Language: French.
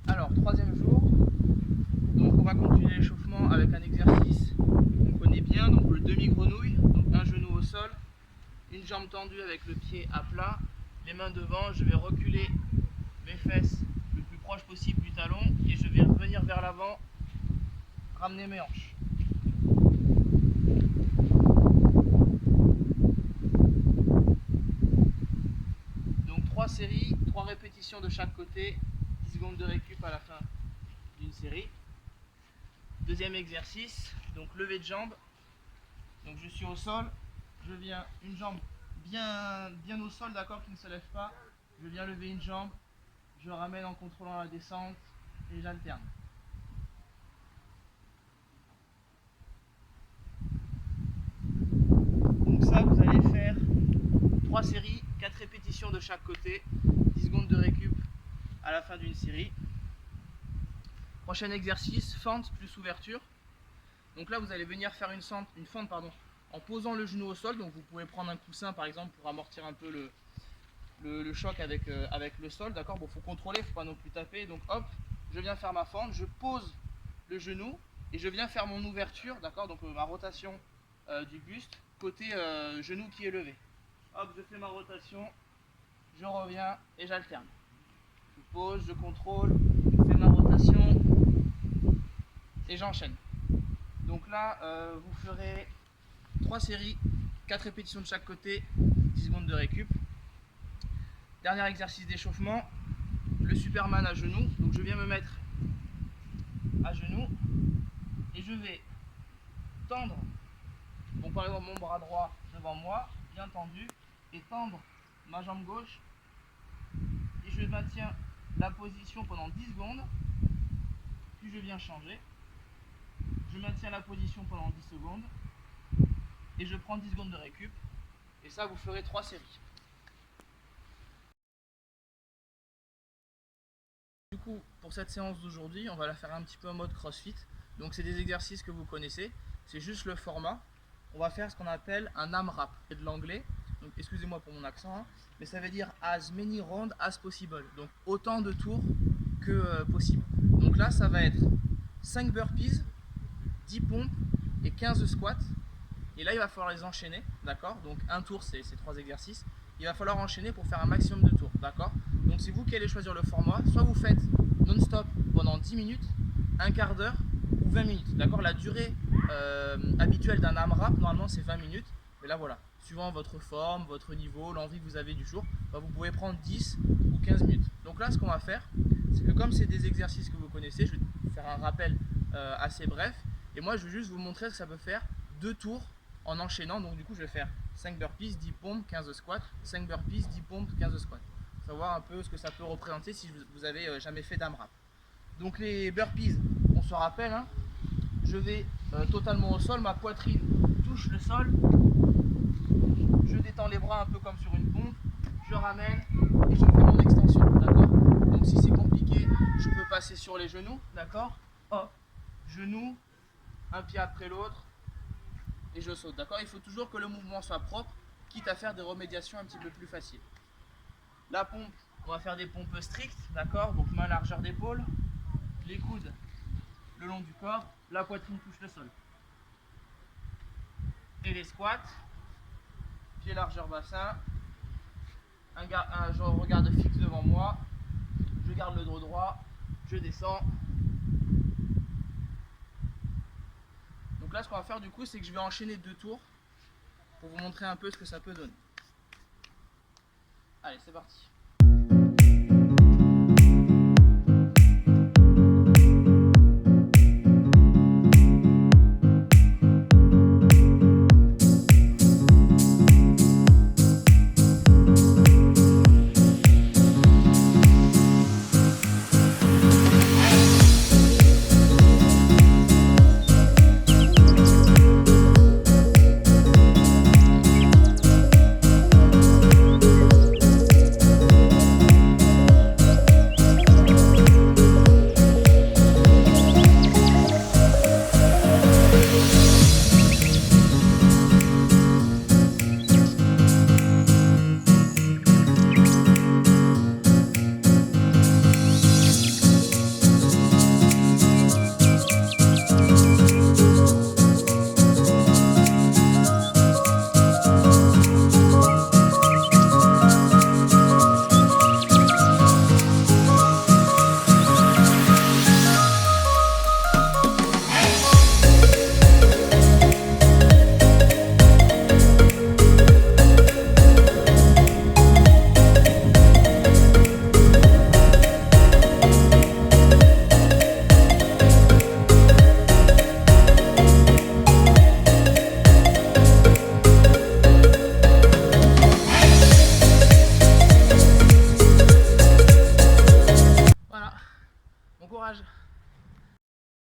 Alors, troisième jour, donc on va continuer l'échauffement avec un exercice qu'on connaît bien, donc le demi-grenouille, donc un genou au sol, une jambe tendue avec le pied à plat, les mains devant, je vais reculer mes fesses le plus proche possible du talon et je vais revenir vers l'avant, ramener mes hanches. Donc 3 séries, 3 répétitions de chaque côté, 10 secondes de récup à la fin d'une série. Deuxième exercice, donc lever de jambe. Donc je suis au sol, je viens une jambe bien au sol, d'accord, qui ne se lève pas. Je viens lever une jambe, je ramène en contrôlant la descente et j'alterne. Donc ça, vous allez faire 3 séries, 4 répétitions de chaque côté, 10 secondes de récup à la fin d'une série. Prochain exercice, fente plus ouverture. Donc là, vous allez venir faire une fente en posant le genou au sol. Donc vous pouvez prendre un coussin par exemple pour amortir un peu le choc avec le sol. D'accord, bon, faut contrôler, faut pas non plus taper. Donc hop, je viens faire ma fente, je pose le genou et je viens faire mon ouverture. D'accord, donc ma rotation du buste côté genou qui est levé. Hop, je fais ma rotation, je reviens et j'alterne. Je pose, je contrôle, je fais ma rotation et j'enchaîne. Donc là, vous ferez 3 séries, 4 répétitions de chaque côté, 10 secondes de récup. Dernier exercice d'échauffement, le Superman à genoux. Donc je viens me mettre à genoux et je vais tendre, bon, par exemple mon bras droit devant moi, bien tendu, et tendre ma jambe gauche. Et je maintiens la position pendant 10 secondes, puis je viens changer. Je maintiens la position pendant 10 secondes et je prends 10 secondes de récup. Et ça, vous ferez 3 séries. Du coup, pour cette séance d'aujourd'hui, on va la faire un petit peu en mode crossfit. Donc c'est des exercices que vous connaissez, c'est juste le format. On va faire ce qu'on appelle un AMRAP, c'est de l'anglais. Donc excusez-moi pour mon accent, hein, mais ça veut dire as many rounds as possible. Donc autant de tours que possible. Donc là, ça va être 5 burpees, 10 pompes et 15 squats. Et là, il va falloir les enchaîner, d'accord? Donc un tour, c'est 3 exercices. Il va falloir enchaîner pour faire un maximum de tours, d'accord? Donc c'est vous qui allez choisir le format. Soit vous faites non-stop pendant 10 minutes, un quart d'heure ou 20 minutes, d'accord? La durée habituelle d'un AMRAP, normalement, c'est 20 minutes. Mais là, voilà, suivant votre forme, votre niveau, l'envie que vous avez du jour, bah, vous pouvez prendre 10 ou 15 minutes. Donc là, ce qu'on va faire, c'est que comme c'est des exercices que vous connaissez, je vais faire un rappel assez bref. Et moi, je vais juste vous montrer ce que ça peut faire 2 tours en enchaînant. Donc du coup, je vais faire 5 burpees, 10 pompes, 15 squats, 5 burpees, 10 pompes, 15 squats. Savoir un peu ce que ça peut représenter si vous avez jamais fait d'AMRAP. Donc les burpees, on se rappelle, hein, je vais totalement au sol, ma poitrine touche le sol, je détends les bras un peu comme sur une pompe, je ramène et je fais mon extension, d'accord? Donc si c'est compliqué, je peux passer sur les genoux, d'accord? Hop, genoux, un pied après l'autre, et je saute, d'accord? Il faut toujours que le mouvement soit propre, quitte à faire des remédiations un petit peu plus faciles. La pompe, on va faire des pompes strictes, d'accord? Donc main largeur d'épaule, les coudes le long du corps, la poitrine touche le sol. Et les squats, pied largeur bassin, je regarde fixe devant moi, je garde le dos droit, je descends. Donc là, ce qu'on va faire du coup, c'est que je vais enchaîner 2 tours pour vous montrer un peu ce que ça peut donner. Allez, c'est parti.